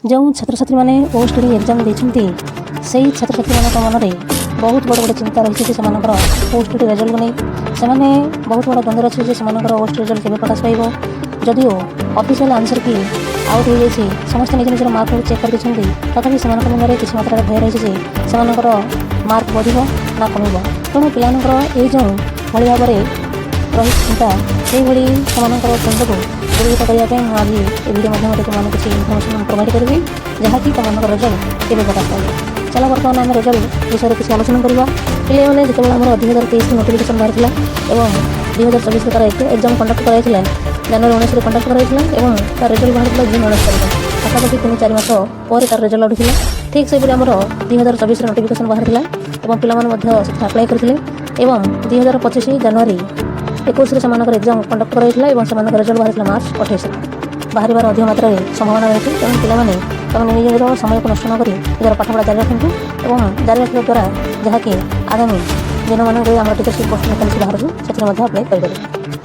जो छात्र छात्री मैंने ओएसटी एग्जाम देती से छात्र छात्री मान मन में बहुत बड़ बड़ चिंता रही है ओएसटी रिजल्ट को नहीं से बहुत बड़ा द्वंद्व अच्छे से ओएसटी रिजल्ट के प्रकाश पाइब जदिओ ऑफिशियल आंसर की आउट हो जाए समस्त निज निजर मार्क को चेक कर देते तथापि से मन में किसी मात्रा भय रही है से मार्क बढ़ ना कम तेणु पिलांर जो भाई भाव रही चिंता से द्वंद्व को दूरीभूत करने आज ये वीडियो माध्यम तुमको किसी इनफर्मेशन प्रोवाइड करी जहाँकि तुम रिजल्ट के प्रकाश पाइब। चला बर्तमान आम रिजल्ट विषय किसी आलोचना करवा पे मैंने जो 2023 नोटिफिकेशन बाहर और 2024 तार एग्जाम कंडक्ट कराई जनवरी 19 कंडक्ट कराई तार रिजल्ट बाहर जून 19 तारीख पाखापाखि 3-4 मास पर तार रिजल्ट उठी ठीक से आम 2024 नोटिफिकेशन बाहर पे आप्लाय करते 2025 जनवरी 21 से एग्जाम कंडक्ट कराई रिजल्ट बाहर मार्च 28 बाहर अधिक मात्रा संभावना रही है तेणु पे निज समय को नष्ट नक निजर पाठपढ़ा जारी रखु और जारी रखा द्वारा जहाँकि आगामी दिन मानक आम टीचरशिप पोस्ट वैकेंसी बाहर से अप्लाई करें।